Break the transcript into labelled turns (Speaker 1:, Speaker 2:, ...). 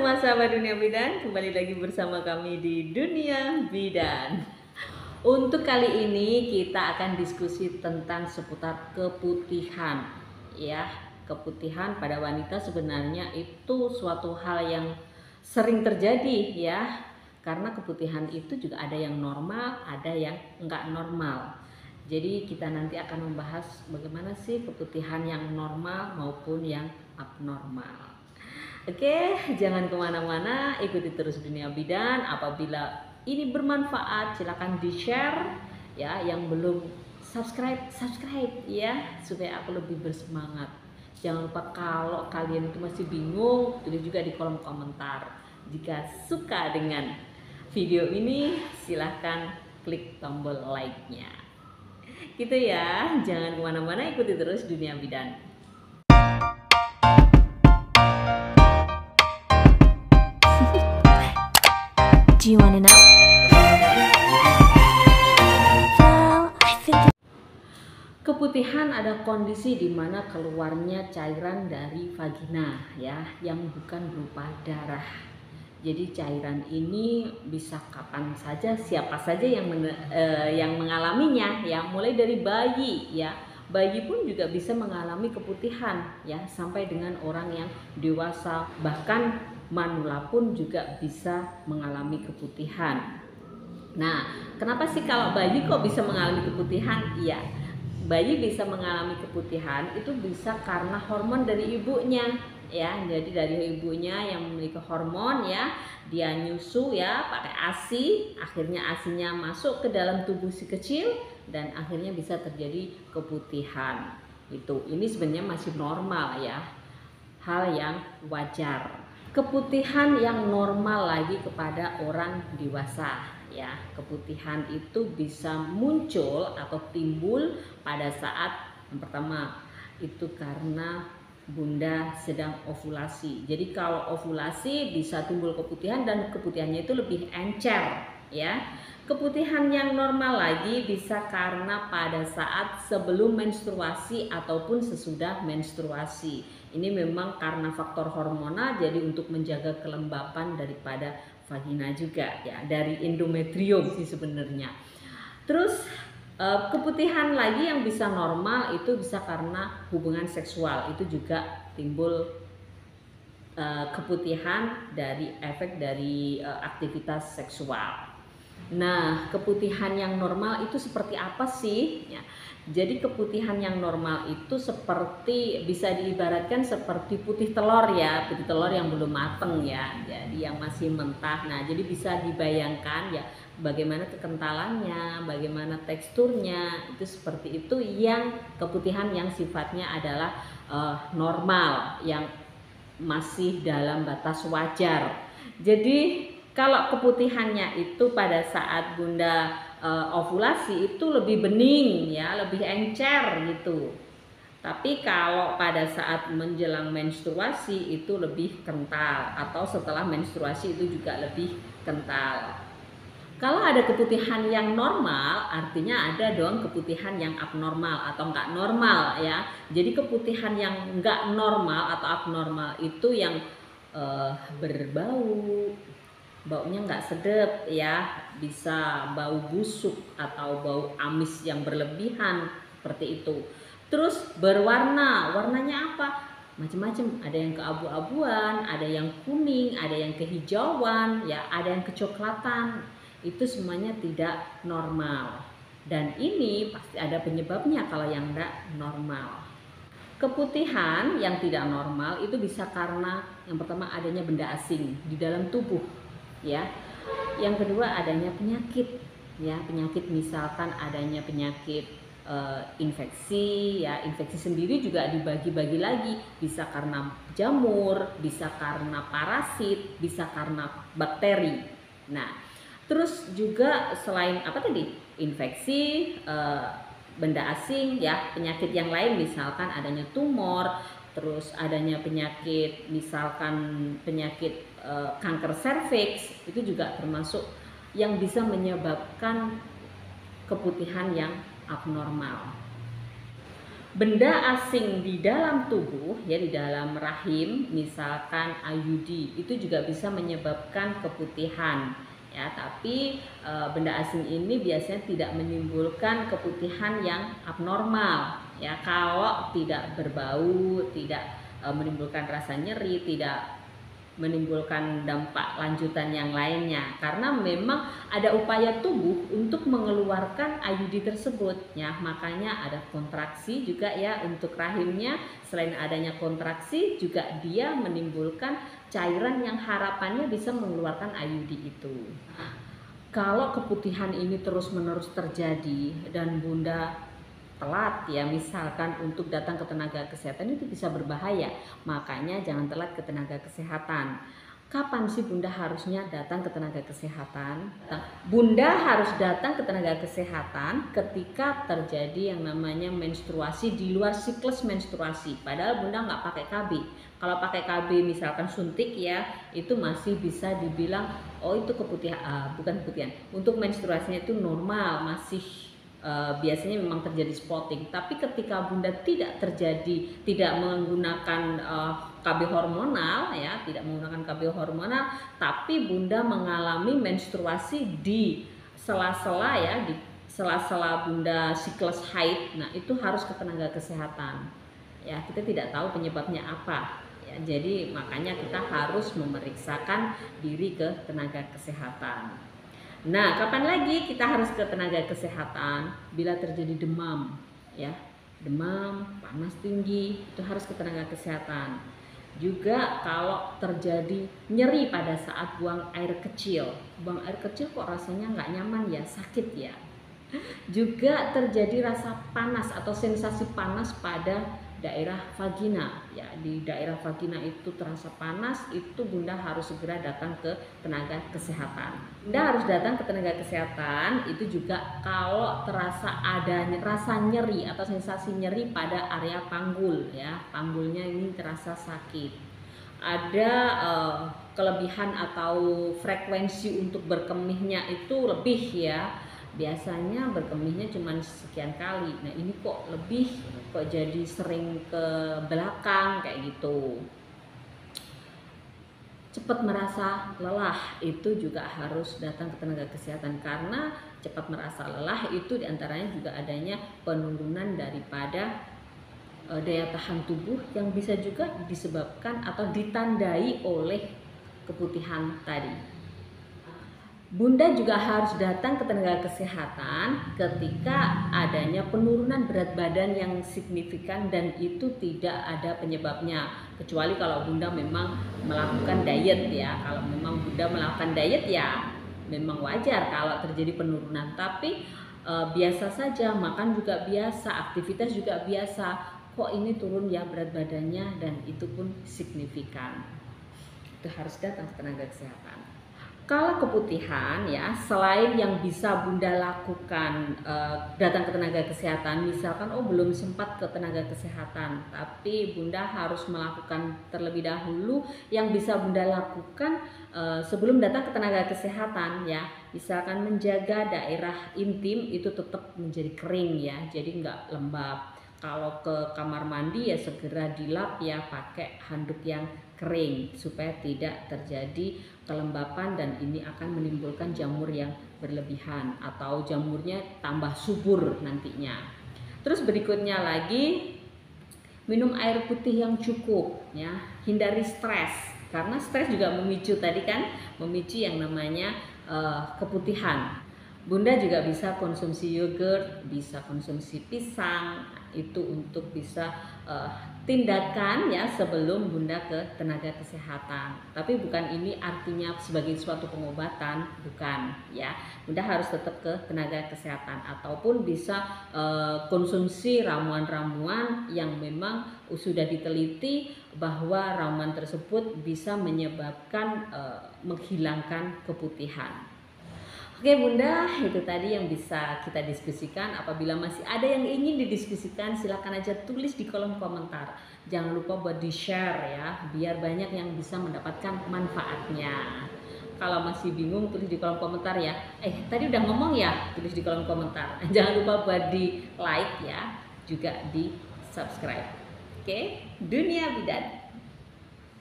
Speaker 1: semua sahabat Dunia Bidan, kembali lagi bersama kami di Dunia Bidan. Untuk kali ini kita akan diskusi tentang seputar keputihan. Ya, keputihan pada wanita sebenarnya itu suatu hal yang sering terjadi ya. Karena keputihan itu juga ada yang normal, ada yang enggak normal. Jadi kita nanti akan membahas bagaimana sih keputihan yang normal maupun yang abnormal. Oke, jangan kemana-mana, ikuti terus Dunia Bidan. Apabila ini bermanfaat, silahkan di-share ya. Yang belum subscribe ya, supaya aku lebih bersemangat. Jangan lupa kalau kalian itu masih bingung, tulis juga di kolom komentar. Jika suka dengan video ini, silahkan klik tombol like-nya. Gitu ya, jangan kemana-mana, ikuti terus Dunia Bidan. Do you wanna know? Keputihan ada kondisi di mana keluarnya cairan dari vagina ya, yang bukan berupa darah. Jadi cairan ini bisa kapan saja, siapa saja yang mengalaminya ya, mulai dari bayi ya. Bayi pun juga bisa mengalami keputihan ya, sampai dengan orang yang dewasa, bahkan manula pun juga bisa mengalami keputihan. Nah, kenapa sih kalau bayi kok bisa mengalami keputihan? Iya, bayi bisa mengalami keputihan itu bisa karena hormon dari ibunya ya. Jadi dari ibunya yang memiliki hormon ya, dia nyusu ya pakai ASI, akhirnya ASINya masuk ke dalam tubuh si kecil dan akhirnya bisa terjadi keputihan. Ini sebenarnya masih normal ya, hal yang wajar. Keputihan yang normal lagi kepada orang dewasa ya. Keputihan itu bisa muncul atau timbul pada saat yang pertama itu karena bunda sedang ovulasi. Jadi kalau ovulasi bisa timbul keputihan dan keputihannya itu lebih encer ya. Keputihan yang normal lagi bisa karena pada saat sebelum menstruasi ataupun sesudah menstruasi. Ini memang karena faktor hormonal, jadi untuk menjaga kelembapan daripada vagina juga ya, dari endometrium sih sebenarnya. Terus keputihan lagi yang bisa normal itu bisa karena hubungan seksual, itu juga timbul keputihan dari efek dari aktivitas seksual. Nah, keputihan yang normal itu seperti apa sih? Ya, jadi keputihan yang normal itu seperti bisa diibaratkan seperti putih telur ya, putih telur yang belum mateng ya, jadi yang masih mentah. Nah, jadi bisa dibayangkan ya bagaimana kekentalannya, bagaimana teksturnya, itu seperti itu yang keputihan yang sifatnya adalah normal, yang masih dalam batas wajar. Jadi kalau keputihannya itu pada saat bunda ovulasi itu lebih bening ya, lebih encer gitu. Tapi kalau pada saat menjelang menstruasi itu lebih kental, atau setelah menstruasi itu juga lebih kental. Kalau ada keputihan yang normal, artinya ada dong keputihan yang abnormal atau enggak normal ya. Jadi keputihan yang enggak normal atau abnormal itu yang berbau, baunya nggak sedap ya, bisa bau busuk atau bau amis yang berlebihan seperti itu. Terus berwarna, warnanya apa? Macam-macam, ada yang keabu-abuan, ada yang kuning, ada yang kehijauan ya, ada yang kecoklatan. Itu semuanya tidak normal, dan ini pasti ada penyebabnya kalau yang enggak normal. Keputihan yang tidak normal itu bisa karena yang pertama adanya benda asing di dalam tubuh ya. Yang kedua adanya penyakit ya, penyakit misalkan adanya penyakit infeksi ya. Infeksi sendiri juga dibagi-bagi lagi, bisa karena jamur, bisa karena parasit, bisa karena bakteri. Nah, terus juga selain apa tadi? Infeksi, benda asing ya, penyakit yang lain misalkan adanya tumor, terus adanya penyakit misalkan penyakit kanker serviks, itu juga termasuk yang bisa menyebabkan keputihan yang abnormal. Benda asing di dalam tubuh, ya di dalam rahim, misalkan IUD, itu juga bisa menyebabkan keputihan. Ya, tapi benda asing ini biasanya tidak menimbulkan keputihan yang abnormal. Ya, kalau tidak berbau, tidak menimbulkan rasa nyeri, tidak menimbulkan dampak lanjutan yang lainnya, karena memang ada upaya tubuh untuk mengeluarkan IUD tersebut ya, makanya ada kontraksi juga ya untuk rahimnya. Selain adanya kontraksi juga dia menimbulkan cairan yang harapannya bisa mengeluarkan IUD itu. Kalau keputihan ini terus-menerus terjadi dan Bunda telat ya misalkan untuk datang ke tenaga kesehatan, itu bisa berbahaya. Makanya jangan telat ke tenaga kesehatan. Kapan sih Bunda harusnya datang ke tenaga kesehatan? Bunda harus datang ke tenaga kesehatan ketika terjadi yang namanya menstruasi di luar siklus menstruasi. Padahal Bunda nggak pakai KB. Kalau pakai KB misalkan suntik ya, itu masih bisa dibilang oh itu keputihan, bukan keputihan. Untuk menstruasinya itu normal, masih biasanya memang terjadi spotting. Tapi ketika Bunda tidak menggunakan KB hormonal ya, tidak menggunakan KB hormonal, tapi Bunda mengalami menstruasi di sela-sela ya, di sela-sela Bunda siklus haid, nah itu harus ke tenaga kesehatan. Ya, kita tidak tahu penyebabnya apa. Ya, jadi makanya kita harus memeriksakan diri ke tenaga kesehatan. Nah, kapan lagi kita harus ke tenaga kesehatan? Bila terjadi demam, ya, demam, panas tinggi, itu harus ke tenaga kesehatan. Juga kalau terjadi nyeri pada saat buang air kecil kok rasanya nggak nyaman ya, sakit ya. Juga terjadi rasa panas atau sensasi panas pada daerah vagina ya, di daerah vagina itu terasa panas, itu Bunda harus segera datang ke tenaga kesehatan. Bunda harus datang ke tenaga kesehatan itu juga kalau terasa adanya rasa nyeri atau sensasi nyeri pada area panggul ya, panggulnya ini terasa sakit, ada kelebihan atau frekuensi untuk berkemihnya itu lebih ya. Biasanya berkemihnya cuma sekian kali. Nah ini kok lebih, kok jadi sering ke belakang kayak gitu. Cepat merasa lelah, itu juga harus datang ke tenaga kesehatan, karena cepat merasa lelah itu diantaranya juga adanya penurunan daripada daya tahan tubuh yang bisa juga disebabkan atau ditandai oleh keputihan tadi. Bunda juga harus datang ke tenaga kesehatan ketika adanya penurunan berat badan yang signifikan dan itu tidak ada penyebabnya. Kecuali kalau Bunda memang melakukan diet ya. Kalau memang Bunda melakukan diet ya memang wajar kalau terjadi penurunan. Tapi biasa saja, makan juga biasa, aktivitas juga biasa. Kok ini turun ya berat badannya, dan itu pun signifikan. Itu harus datang ke tenaga kesehatan. Kalau keputihan ya, selain yang bisa Bunda lakukan datang ke tenaga kesehatan, misalkan oh belum sempat ke tenaga kesehatan, tapi Bunda harus melakukan terlebih dahulu yang bisa Bunda lakukan sebelum datang ke tenaga kesehatan ya. Misalkan menjaga daerah intim itu tetap menjadi kering ya, jadi nggak lembab. Kalau ke kamar mandi ya segera dilap ya pakai handuk yang kering supaya tidak terjadi kelembapan, dan ini akan menimbulkan jamur yang berlebihan atau jamurnya tambah subur nantinya. Terus berikutnya lagi, minum air putih yang cukup ya, hindari stres, karena stres juga memicu tadi kan, memicu yang namanya keputihan. Bunda juga bisa konsumsi yogurt, bisa konsumsi pisang, itu untuk bisa tindakan ya sebelum Bunda ke tenaga kesehatan. Tapi bukan ini artinya sebagai suatu pengobatan, bukan ya. Bunda harus tetap ke tenaga kesehatan ataupun bisa konsumsi ramuan-ramuan yang memang sudah diteliti bahwa ramuan tersebut bisa menyebabkan menghilangkan keputihan. Oke Bunda, itu tadi yang bisa kita diskusikan. Apabila masih ada yang ingin didiskusikan, silakan aja tulis di kolom komentar. Jangan lupa buat di-share ya, biar banyak yang bisa mendapatkan manfaatnya. Kalau masih bingung, tulis di kolom komentar ya. Tadi udah ngomong ya, tulis di kolom komentar. Jangan lupa buat di like ya, juga di subscribe. Oke, Dunia Bidan.